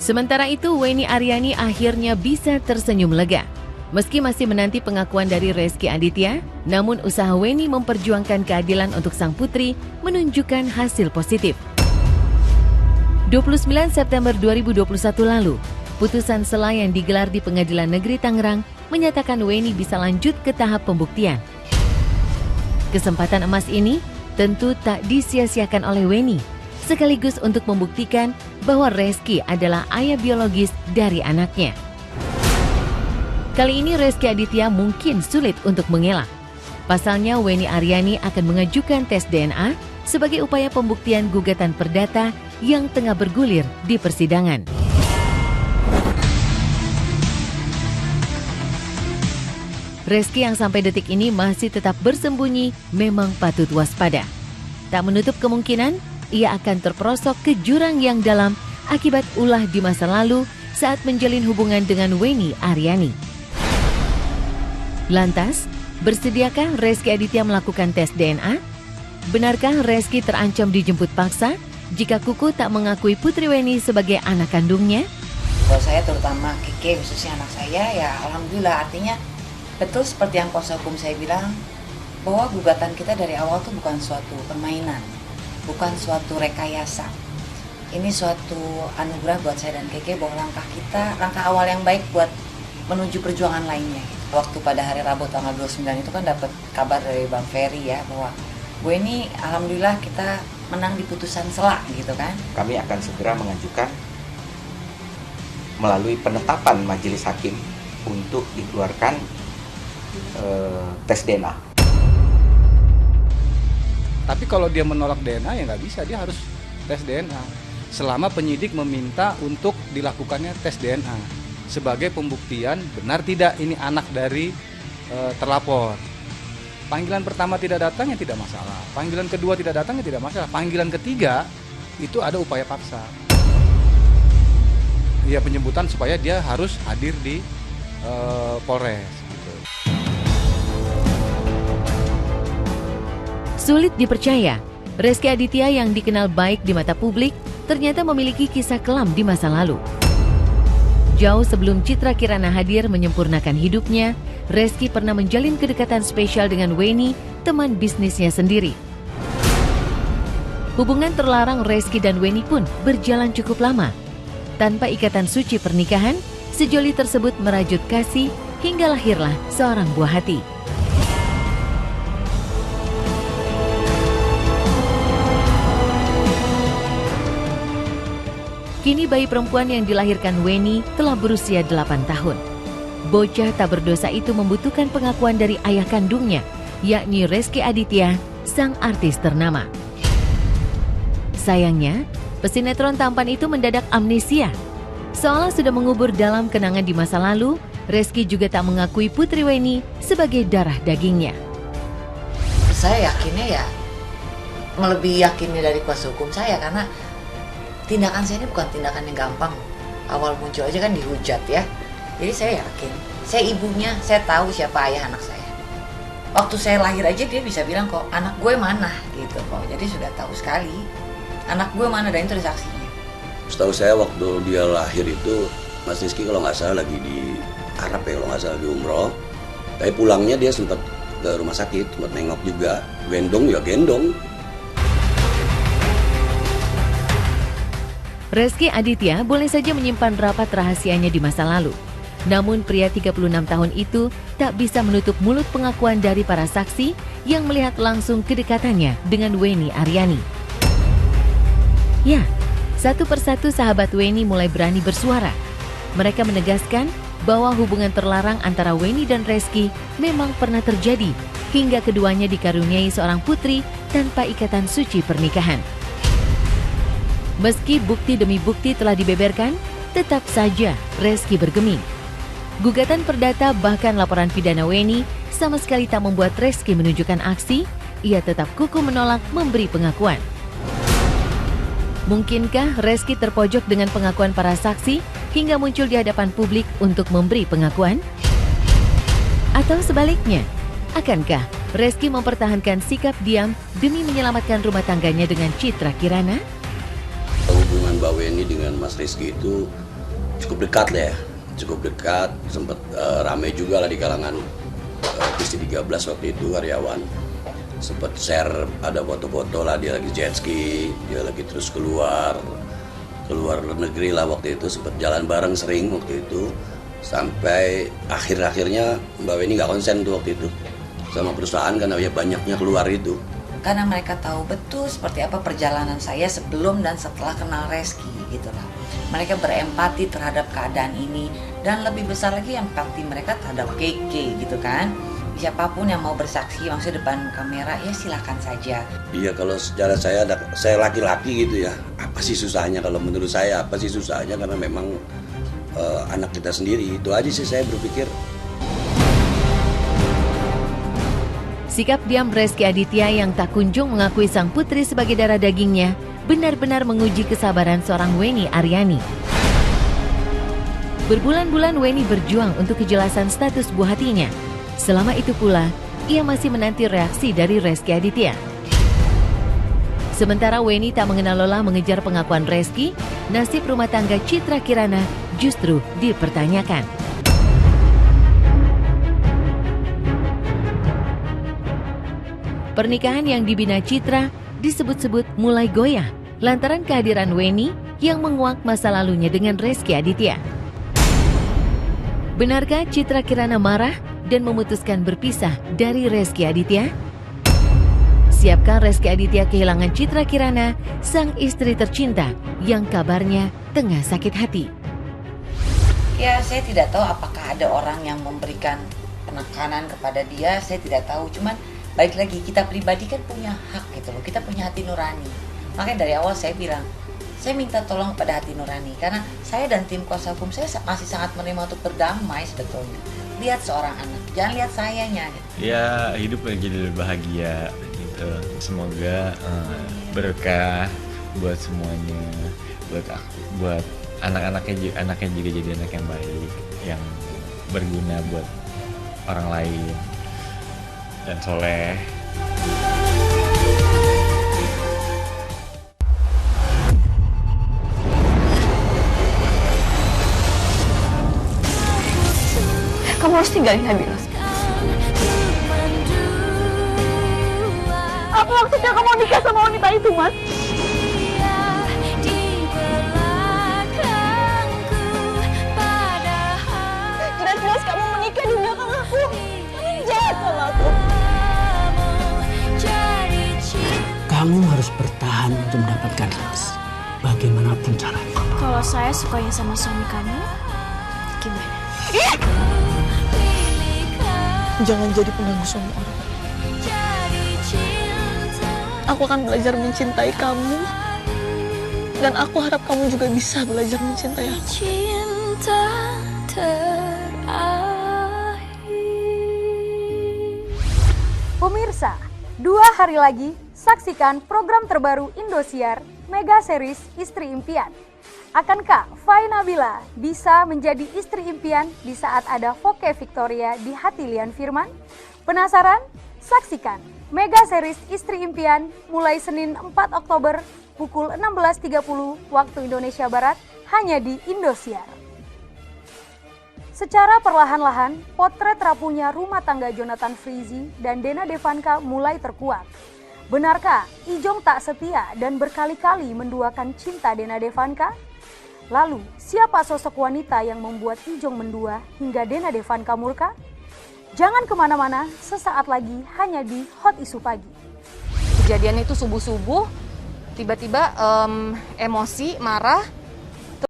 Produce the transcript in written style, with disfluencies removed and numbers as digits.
Sementara itu, Weni Aryani akhirnya bisa tersenyum lega. Meski masih menanti pengakuan dari Rezky Aditya, namun usaha Weni memperjuangkan keadilan untuk sang putri menunjukkan hasil positif. 29 September 2021 lalu, putusan sela yang digelar di Pengadilan Negeri Tangerang menyatakan Weni bisa lanjut ke tahap pembuktian. Kesempatan emas ini tentu tak disia-siakan oleh Weni, sekaligus untuk membuktikan bahwa Rezky adalah ayah biologis dari anaknya. Kali ini Rezky Aditya mungkin sulit untuk mengelak. Pasalnya Weni Aryani akan mengajukan tes DNA sebagai upaya pembuktian gugatan perdata yang tengah bergulir di persidangan. Rezky yang sampai detik ini masih tetap bersembunyi memang patut waspada. Tak menutup kemungkinan ia akan terperosok ke jurang yang dalam akibat ulah di masa lalu saat menjalin hubungan dengan Weni Aryani. Lantas, bersediakah Rezky Aditya melakukan tes DNA? Benarkah Rezky terancam dijemput paksa jika Kuku tak mengakui Putri Weni sebagai anak kandungnya? Kalau saya terutama Keke, khususnya anak saya, ya alhamdulillah, artinya betul seperti yang kuasa hukum saya bilang, bahwa gugatan kita dari awal tuh bukan suatu permainan, bukan suatu rekayasa. Ini suatu anugerah buat saya dan Keke bahwa langkah awal yang baik buat menuju perjuangan lainnya. Waktu pada hari Rabu tanggal 29 itu kan dapat kabar dari Bang Ferry ya, bahwa gue ini alhamdulillah kita menang di putusan sela gitu kan. Kami akan segera mengajukan melalui penetapan majelis hakim untuk dikeluarkan tes DNA. Tapi kalau dia menolak DNA ya nggak bisa, dia harus tes DNA. Selama penyidik meminta untuk dilakukannya tes DNA sebagai pembuktian benar tidak ini anak dari terlapor. Panggilan pertama tidak datang ya tidak masalah. Panggilan kedua tidak datang ya tidak masalah. Panggilan ketiga itu ada upaya paksa. Ya penjemputan supaya dia harus hadir di Polres. Gitu. Sulit dipercaya, Rezky Aditya yang dikenal baik di mata publik ternyata memiliki kisah kelam di masa lalu. Jauh sebelum Citra Kirana hadir menyempurnakan hidupnya, Rezky pernah menjalin kedekatan spesial dengan Weni, teman bisnisnya sendiri. Hubungan terlarang Rezky dan Weni pun berjalan cukup lama. Tanpa ikatan suci pernikahan, sejoli tersebut merajut kasih hingga lahirlah seorang buah hati. Kini bayi perempuan yang dilahirkan Weni telah berusia 8 tahun. Bocah tak berdosa itu membutuhkan pengakuan dari ayah kandungnya, yakni Rezky Aditya, sang artis ternama. Sayangnya, pesinetron tampan itu mendadak amnesia. Seolah sudah mengubur dalam kenangan di masa lalu, Rezky juga tak mengakui Putri Weni sebagai darah dagingnya. Saya yakinnya ya, melebihi yakinnya dari kuasa hukum saya, karena tindakan saya ini bukan tindakan yang gampang. Awal muncul aja kan dihujat ya. Jadi saya yakin, saya ibunya, saya tahu siapa ayah anak saya. Waktu saya lahir aja dia bisa bilang kok, anak gue mana gitu kok. Jadi sudah tahu sekali anak gue mana, dan itu ada saksinya. Setahu saya waktu dia lahir itu Mas Rizky kalau nggak salah lagi di Arab ya, kalau nggak salah di umroh. Tapi pulangnya dia sempat ke rumah sakit, sempat nengok juga. Gendong ya gendong. Rezky Aditya boleh saja menyimpan rapat rahasianya di masa lalu. Namun pria 36 tahun itu tak bisa menutup mulut pengakuan dari para saksi yang melihat langsung kedekatannya dengan Weni Aryani. Ya, satu persatu sahabat Weni mulai berani bersuara. Mereka menegaskan bahwa hubungan terlarang antara Weni dan Rezky memang pernah terjadi hingga keduanya dikaruniai seorang putri tanpa ikatan suci pernikahan. Meski bukti demi bukti telah dibeberkan, tetap saja Rezky bergeming. Gugatan perdata bahkan laporan pidana Weni sama sekali tak membuat Rezky menunjukkan aksi, ia tetap kukuh menolak memberi pengakuan. Mungkinkah Rezky terpojok dengan pengakuan para saksi hingga muncul di hadapan publik untuk memberi pengakuan? Atau sebaliknya, akankah Rezky mempertahankan sikap diam demi menyelamatkan rumah tangganya dengan Citra Kirana? Hubungan Mbak Weni dengan Mas Rizky itu cukup dekat lah ya, cukup dekat, sempat rame juga lah di kalangan Kristi 13 waktu itu karyawan. Sempat share ada foto-foto lah dia lagi jet ski, dia lagi terus keluar negeri lah waktu itu, sempat jalan bareng sering waktu itu. Sampai akhirnya Mbak Weni nggak konsen tuh waktu itu sama perusahaan karena ya banyaknya keluar itu. Karena mereka tahu betul seperti apa perjalanan saya sebelum dan setelah kenal Reski gitu lah. Mereka berempati terhadap keadaan ini dan lebih besar lagi empati mereka terhadap Keke gitu kan. Siapapun yang mau bersaksi maksudnya depan kamera ya silakan saja. Iya, kalau secara saya laki-laki gitu ya, apa sih susahnya? Kalau menurut saya apa sih susahnya, karena memang anak kita sendiri, itu aja sih saya berpikir. Sikap diam Reski Aditya yang tak kunjung mengakui sang putri sebagai darah dagingnya benar-benar menguji kesabaran seorang Weni Aryani. Berbulan-bulan Weni berjuang untuk kejelasan status buah hatinya. Selama itu pula, ia masih menanti reaksi dari Reski Aditya. Sementara Weni tak mengenal lelah mengejar pengakuan Reski, nasib rumah tangga Citra Kirana justru dipertanyakan. Pernikahan yang dibina Citra disebut-sebut mulai goyah lantaran kehadiran Weni yang menguak masa lalunya dengan Reski Aditya. Benarkah Citra Kirana marah dan memutuskan berpisah dari Reski Aditya? Siapkah Reski Aditya kehilangan Citra Kirana, sang istri tercinta yang kabarnya tengah sakit hati? Ya, saya tidak tahu apakah ada orang yang memberikan penekanan kepada dia, saya tidak tahu. Cuman balik lagi, kita pribadi kan punya hak gitu loh, kita punya hati nurani. Makanya dari awal saya bilang, saya minta tolong kepada hati nurani, karena saya dan tim kuasa hukum saya masih sangat menerima untuk berdamai sebetulnya. Lihat seorang anak, jangan lihat sayanya gitu. Ya, hidup jadi lebih bahagia gitu. Semoga berkah buat semuanya, buat anaknya juga jadi anak yang baik, yang berguna buat orang lain dan soleh. Kamu harus tinggalin Nabila. Apa maksudnya kamu nikah sama wanita itu, Mas? Jelas-jelas kamu menikah di belakang aku. Kamu jahat sama aku. Kamu harus bertahan untuk mendapatkan Ras, bagaimanapun caranya. Kalau saya sukanya sama suami kamu, gimana? Jangan jadi pengganggu suami orang. Aku akan belajar mencintai kamu, dan aku harap kamu juga bisa belajar mencintai aku. Cinta Pemirsa, 2 hari lagi saksikan program terbaru Indosiar Mega Series Istri Impian. Akankah Fai Nabila bisa menjadi istri impian di saat ada Voke Victoria di hati Lian Firman? Penasaran? Saksikan Mega Series Istri Impian mulai Senin 4 Oktober pukul 16.30 waktu Indonesia Barat hanya di Indosiar. Secara perlahan-lahan, potret rapuhnya rumah tangga Jonathan Frizzy dan Dena Devanka mulai terkuak. Benarkah Ijong tak setia dan berkali-kali menduakan cinta Dena Devanka? Lalu, siapa sosok wanita yang membuat Ijong mendua hingga Dena Devanka murka? Jangan kemana-mana, sesaat lagi hanya di Hot Isu Pagi. Kejadian itu subuh-subuh, tiba-tiba emosi, marah,